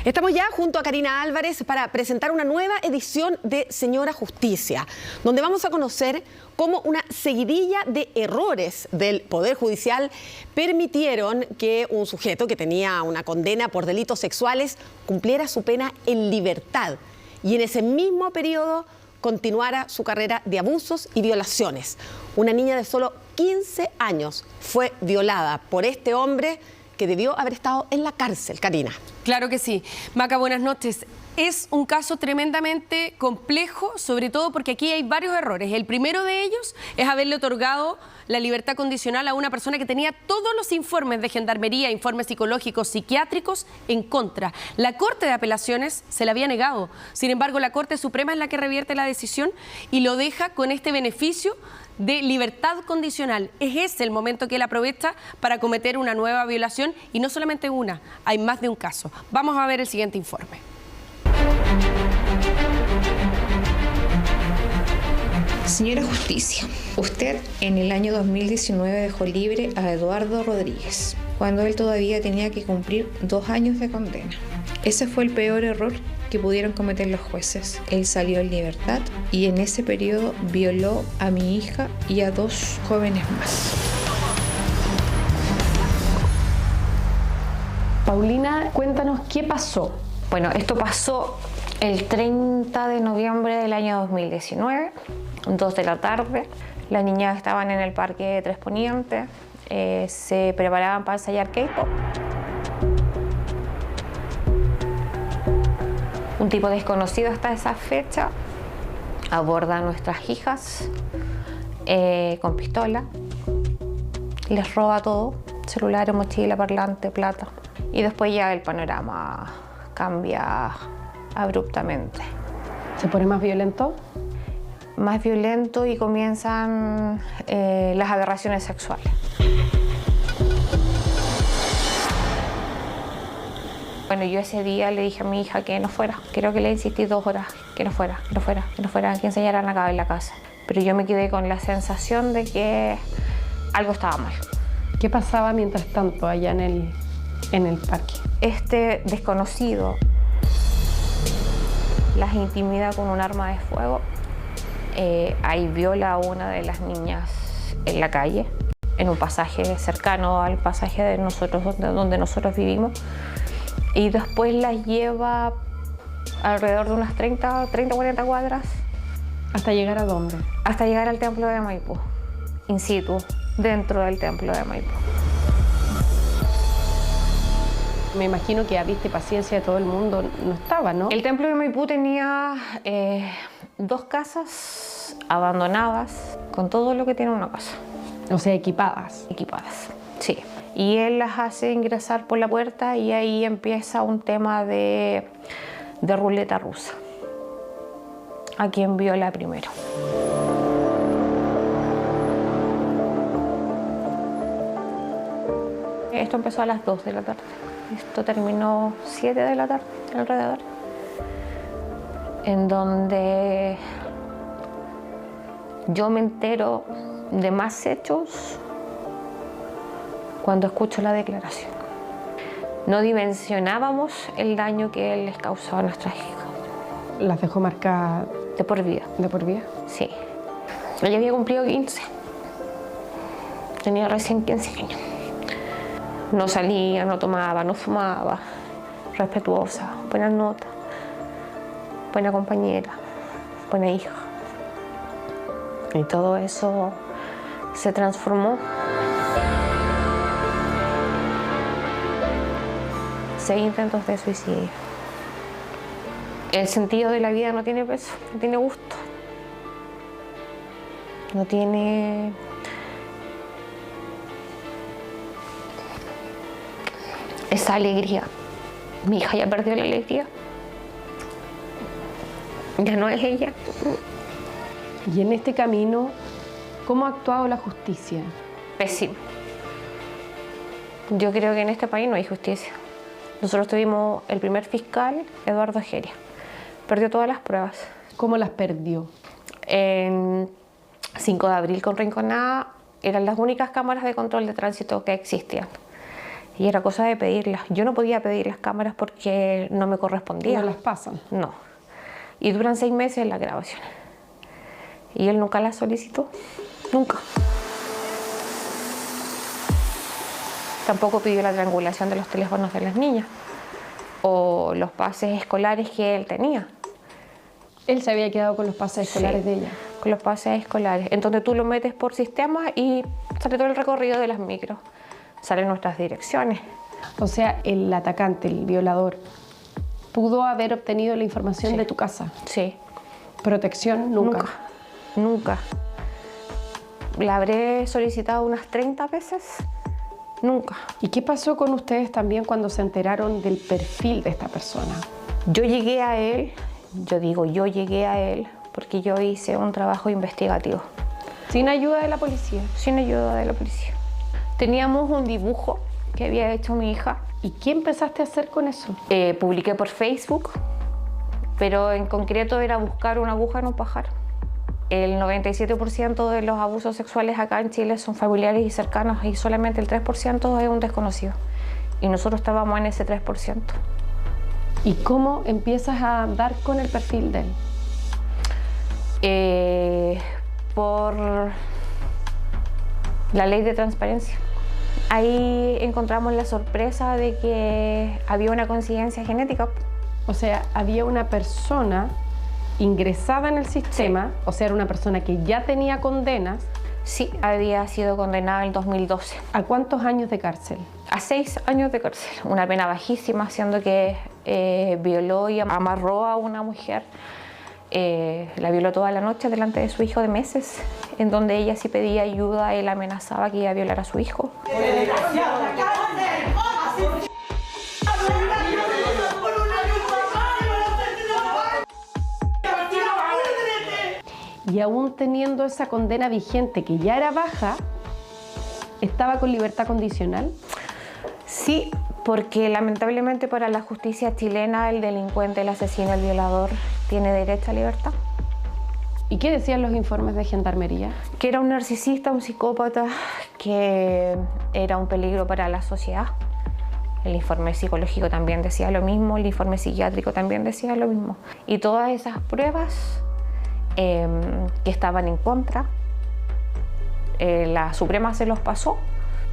Estamos ya junto a Karina Álvarez para presentar una nueva edición de Señora Justicia, donde vamos a conocer cómo una seguidilla de errores del Poder Judicial permitieron que un sujeto que tenía una condena por delitos sexuales cumpliera su pena en libertad y en ese mismo periodo continuara su carrera de abusos y violaciones. Una niña de solo 15 años fue violada por este hombre que debió haber estado en la cárcel, Karina. Claro que sí. Maca, buenas noches. Es un caso tremendamente complejo, sobre todo porque aquí hay varios errores. El primero de ellos es haberle otorgado la libertad condicional a una persona que tenía todos los informes de gendarmería, informes psicológicos, psiquiátricos en contra. La Corte de Apelaciones se la había negado. Sin embargo, la Corte Suprema es la que revierte la decisión y lo deja con este beneficio de libertad condicional. Es ese el momento que él aprovecha para cometer una nueva violación, y no solamente una, hay más de un caso. Vamos a ver el siguiente informe. Señora Justicia, usted en el año 2019 dejó libre a Eduardo Rodríguez, cuando él todavía tenía que cumplir 2 años de condena. Ese fue el peor error que pudieron cometer los jueces. Él salió en libertad y en ese periodo violó a mi hija y a 2 jóvenes más. Paulina, cuéntanos qué pasó. Bueno, esto pasó el 30 de noviembre del año 2019, 2 de la tarde. Las niñas estaban en el Parque Tres Poniente, se preparaban para ensayar K-pop. Un tipo desconocido hasta esa fecha aborda a nuestras hijas con pistola, les roba todo, celular, mochila, parlante, plata. Y después ya el panorama cambia abruptamente. ¿Se pone más violento? Más violento y comienzan las aberraciones sexuales. Bueno, yo ese día le dije a mi hija que no fuera. Creo que le insistí 2 horas que no fuera, que enseñaran acá en la casa. Pero yo me quedé con la sensación de que algo estaba mal. ¿Qué pasaba mientras tanto allá en el parque? Este desconocido las intimida con un arma de fuego. Ahí viola a una de las niñas en la calle, en un pasaje cercano al pasaje de nosotros, donde nosotros vivimos. Y después las lleva alrededor de unas 30-40 cuadras. ¿Hasta llegar a dónde? Hasta llegar al templo de Maipú, in situ, dentro del templo de Maipú. Me imagino que a vista y paciencia de todo el mundo no estaba, ¿no? El templo de Maipú tenía 2 casas abandonadas, con todo lo que tiene una casa. O sea, equipadas. Equipadas, sí. Y él las hace ingresar por la puerta y ahí empieza un tema de ruleta rusa. A quien viola primero. Esto empezó a las 2 de la tarde. Esto terminó 7 de la tarde, alrededor. En donde yo me entero de más hechos cuando escucho la declaración. No dimensionábamos el daño que él les causó a nuestras hijas. ¿Las dejó marcadas? De por vida. ¿De por vida? Sí. Ella había cumplido 15. Tenía recién 15 años. No salía, no tomaba, no fumaba. Respetuosa, buena nota, buena compañera, buena hija. Y todo eso se transformó. 6 intentos de suicidio. El sentido de la vida no tiene peso, no tiene gusto. No tiene esa alegría. Mi hija ya perdió la alegría. Ya no es ella. Y en este camino, ¿cómo ha actuado la justicia? Pésimo. Yo creo que en este país no hay justicia. Nosotros tuvimos el primer fiscal, Eduardo Geria. Perdió todas las pruebas. ¿Cómo las perdió? En 5 de abril con Rinconada eran las únicas cámaras de control de tránsito que existían. Y era cosa de pedirlas. Yo no podía pedir las cámaras porque no me correspondía. No las pasan. No. Y duran 6 meses las grabaciones. Y él nunca las solicitó. Nunca. Tampoco pidió la triangulación de los teléfonos de las niñas o los pases escolares que él tenía. Él se había quedado con los pases escolares de ella. Con los pases escolares. Entonces tú lo metes por sistema y sale todo el recorrido de las micros. Salen nuestras direcciones. O sea, el atacante, el violador, pudo haber obtenido la información de tu casa. Sí. ¿Protección? Nunca. Nunca. La habré solicitado unas 30 veces. Nunca. ¿Y qué pasó con ustedes también cuando se enteraron del perfil de esta persona? Yo llegué a él, yo llegué a él porque yo hice un trabajo investigativo. ¿Sin ayuda de la policía? Sin ayuda de la policía. Teníamos un dibujo que había hecho mi hija. ¿Y qué empezaste a hacer con eso? Publiqué por Facebook, pero en concreto era buscar una aguja en un pajar. El 97% de los abusos sexuales acá en Chile son familiares y cercanos y solamente el 3% es un desconocido. Y nosotros estábamos en ese 3%. ¿Y cómo empiezas a dar con el perfil de él? Por la ley de transparencia. Ahí encontramos la sorpresa de que había una coincidencia genética. O sea, había una persona ingresada en el sistema, o sea, era una persona que ya tenía condenas. Sí, había sido condenada en el 2012. ¿A cuántos años de cárcel? A 6 años de cárcel, una pena bajísima, siendo que violó y amarró a una mujer. La violó toda la noche delante de su hijo de meses, en donde ella sí pedía ayuda, él amenazaba que iba a violar a su hijo. Y aún teniendo esa condena vigente, que ya era baja, ¿estaba con libertad condicional? Sí, porque lamentablemente para la justicia chilena el delincuente, el asesino, el violador tiene derecho a libertad. ¿Y qué decían los informes de gendarmería? Que era un narcisista, un psicópata, que era un peligro para la sociedad. El informe psicológico también decía lo mismo, el informe psiquiátrico también decía lo mismo. Y todas esas pruebas que estaban en contra, la Suprema se los pasó.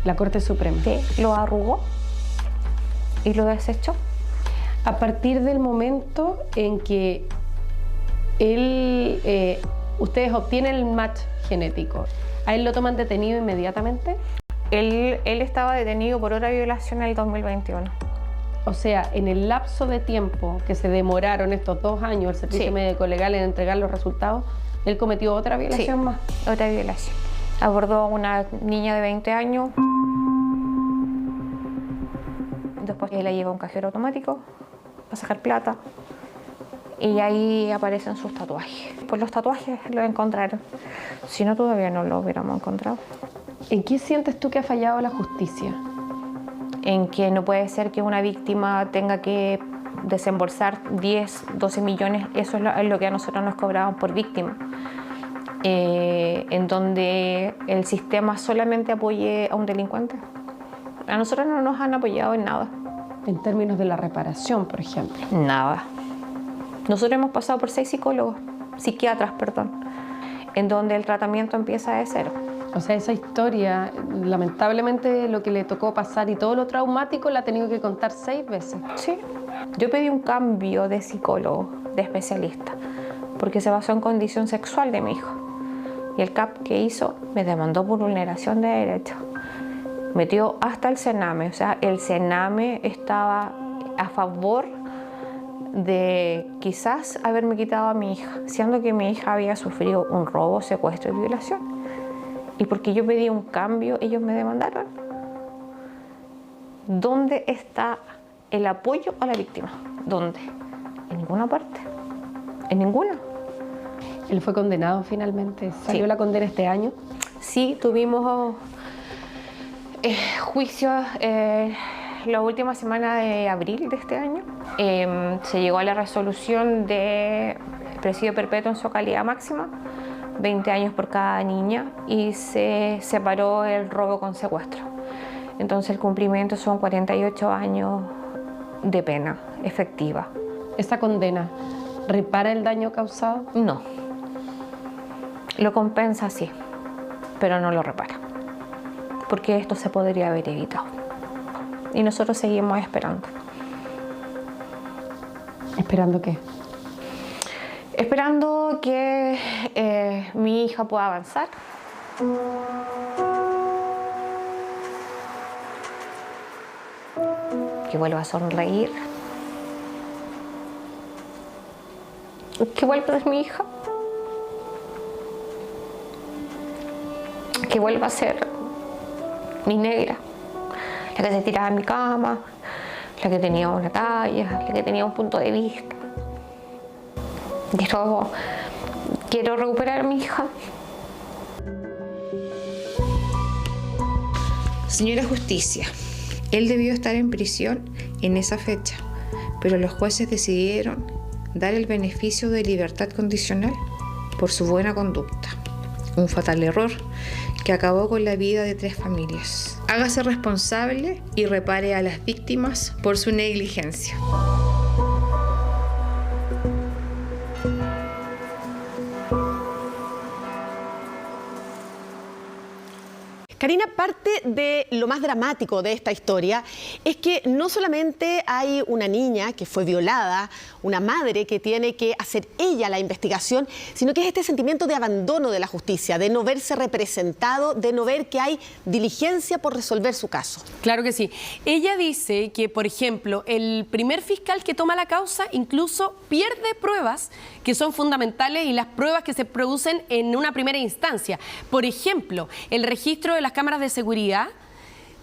La Corte Suprema. Sí, lo arrugó y lo desechó. A partir del momento en que ustedes obtienen el match genético, ¿a él lo toman detenido inmediatamente? Él estaba detenido por otra violación en el 2021. O sea, en el lapso de tiempo que se demoraron estos 2 años el Servicio Médico Legal en entregar los resultados, él cometió otra violación más. Otra violación. Abordó a una niña de 20 años. Después la lleva a un cajero automático para sacar plata. Y ahí aparecen sus tatuajes. Por los tatuajes lo encontraron. Si no, todavía no lo hubiéramos encontrado. ¿En qué sientes tú que ha fallado la justicia? En que no puede ser que una víctima tenga que desembolsar 10, 12 millones, eso es lo que a nosotros nos cobraban por víctima. En donde el sistema solamente apoye a un delincuente. A nosotros no nos han apoyado en nada. En términos de la reparación, por ejemplo. Nada. Nosotros hemos pasado por 6 psiquiatras, en donde el tratamiento empieza de cero. O sea, esa historia, lamentablemente lo que le tocó pasar y todo lo traumático la ha tenido que contar 6 veces. Sí. Yo pedí un cambio de psicólogo, de especialista, porque se basó en condición sexual de mi hijo. Y el CAP que hizo me demandó por vulneración de derechos. Metió hasta el Sename, o sea, el Sename estaba a favor de quizás haberme quitado a mi hija, siendo que mi hija había sufrido un robo, secuestro y violación. Y porque yo pedí un cambio, ellos me demandaron. ¿Dónde está el apoyo a la víctima? ¿Dónde? En ninguna parte. En ninguna. Él fue condenado finalmente. ¿Salió la condena este año? Sí, tuvimos juicios la última semana de abril de este año. Se llegó a la resolución de presidio perpetuo en su calidad máxima, 20 años por cada niña, y se separó el robo con secuestro. Entonces el cumplimiento son 48 años de pena efectiva. ¿Esa condena repara el daño causado? No. Lo compensa, sí, pero no lo repara. Porque esto se podría haber evitado. Y nosotros seguimos esperando. ¿Esperando qué? Esperando que mi hija pueda avanzar. Que vuelva a sonreír. Que vuelva a ser mi hija. Que vuelva a ser mi negra. La que se tiraba en mi cama, la que tenía una talla, la que tenía un punto de vista. Quiero recuperar a mi hija. Señora Justicia, él debió estar en prisión en esa fecha, pero los jueces decidieron dar el beneficio de libertad condicional por su buena conducta. Un fatal error que acabó con la vida de 3 familias. Hágase responsable y repare a las víctimas por su negligencia. Karina, parte de lo más dramático de esta historia es que no solamente hay una niña que fue violada, una madre que tiene que hacer ella la investigación, sino que es este sentimiento de abandono de la justicia, de no verse representado, de no ver que hay diligencia por resolver su caso. Claro que sí. Ella dice que, por ejemplo, el primer fiscal que toma la causa incluso pierde pruebas que son fundamentales y las pruebas que se producen en una primera instancia. Por ejemplo, el registro de las cámaras de seguridad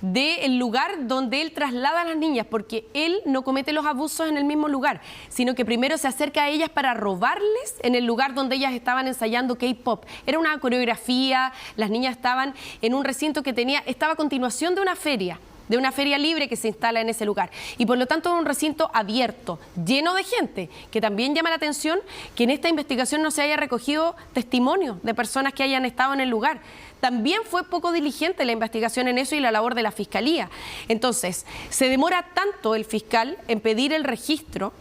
del lugar donde él traslada a las niñas, porque él no comete los abusos en el mismo lugar, sino que primero se acerca a ellas para robarles en el lugar donde ellas estaban ensayando K-pop. Era una coreografía, las niñas estaban en un recinto que estaba a continuación de una feria libre que se instala en ese lugar. Y por lo tanto es un recinto abierto, lleno de gente, que también llama la atención que en esta investigación no se haya recogido testimonios de personas que hayan estado en el lugar. También fue poco diligente la investigación en eso y la labor de la Fiscalía. Entonces, se demora tanto el fiscal en pedir el registro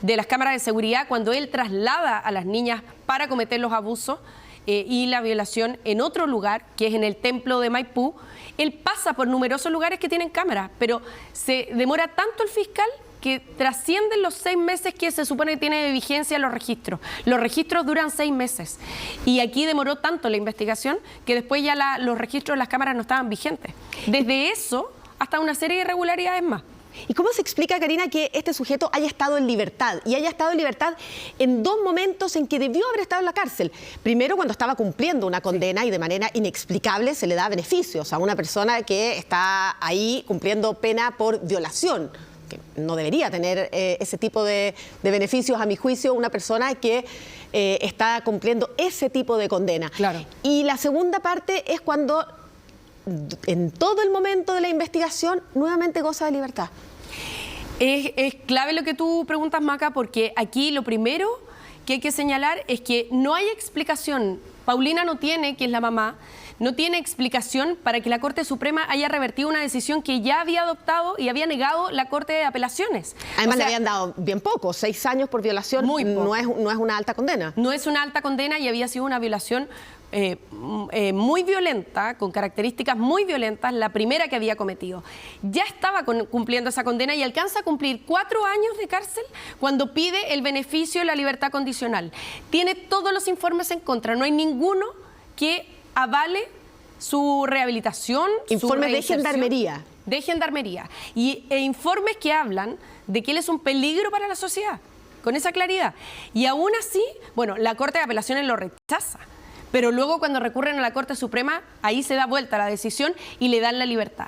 de las cámaras de seguridad cuando él traslada a las niñas para cometer los abusos y la violación en otro lugar, que es en el templo de Maipú. Él pasa por numerosos lugares que tienen cámaras, pero se demora tanto el fiscal que trascienden los 6 meses que se supone que tiene de vigencia los registros. Los registros duran 6 meses. Y aquí demoró tanto la investigación que después ya los registros de las cámaras no estaban vigentes. Desde eso hasta una serie de irregularidades más. ¿Y cómo se explica, Karina, que este sujeto haya estado en libertad? Y haya estado en libertad en 2 momentos en que debió haber estado en la cárcel. Primero, cuando estaba cumpliendo una condena y de manera inexplicable se le da beneficios a una persona que está ahí cumpliendo pena por violación, que no debería tener ese tipo de beneficios, a mi juicio, una persona que está cumpliendo ese tipo de condena. Claro. Y la segunda parte es cuando, en todo el momento de la investigación, nuevamente goza de libertad. Es clave lo que tú preguntas, Maca, porque aquí lo primero que hay que señalar es que no hay explicación. Paulina no tiene, que es la mamá, no tiene explicación para que la Corte Suprema haya revertido una decisión que ya había adoptado y había negado la Corte de Apelaciones. Además, le habían dado bien poco, 6 años por violación, muy poco. No es una alta condena. No es una alta condena y había sido una violación muy violenta, con características muy violentas, la primera que había cometido. Ya estaba cumpliendo esa condena y alcanza a cumplir 4 años de cárcel cuando pide el beneficio de la libertad condicional. Tiene todos los informes en contra, no hay ninguno que avale su rehabilitación. Informes de gendarmería. De gendarmería. E informes que hablan de que él es un peligro para la sociedad, con esa claridad. Y aún así, bueno, la Corte de Apelaciones lo rechaza. Pero luego cuando recurren a la Corte Suprema, ahí se da vuelta la decisión y le dan la libertad.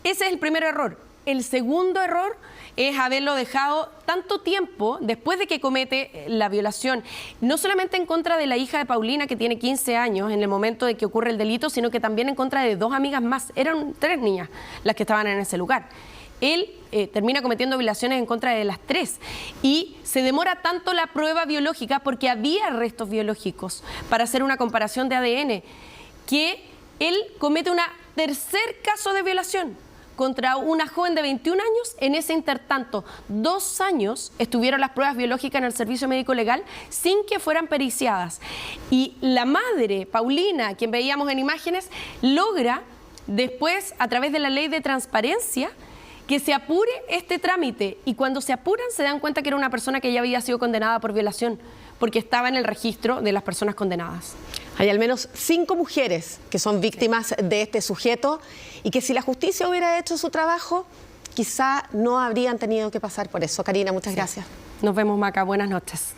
Ese es el primer error. El segundo error es haberlo dejado tanto tiempo después de que comete la violación, no solamente en contra de la hija de Paulina, que tiene 15 años en el momento de que ocurre el delito, sino que también en contra de 2 amigas más. Eran 3 niñas las que estaban en ese lugar. Él termina cometiendo violaciones en contra de las 3 y se demora tanto la prueba biológica porque había restos biológicos para hacer una comparación de ADN, que él comete un tercer caso de violación contra una joven de 21 años. En ese intertanto, 2 años estuvieron las pruebas biológicas en el servicio médico legal sin que fueran periciadas. Y la madre, Paulina, quien veíamos en imágenes, logra después, a través de la ley de transparencia, que se apure este trámite. Y cuando se apuran se dan cuenta que era una persona que ya había sido condenada por violación, porque estaba en el registro de las personas condenadas. Hay al menos 5 mujeres que son víctimas de este sujeto y que si la justicia hubiera hecho su trabajo, quizá no habrían tenido que pasar por eso. Karina, muchas gracias. Nos vemos, Maca. Buenas noches.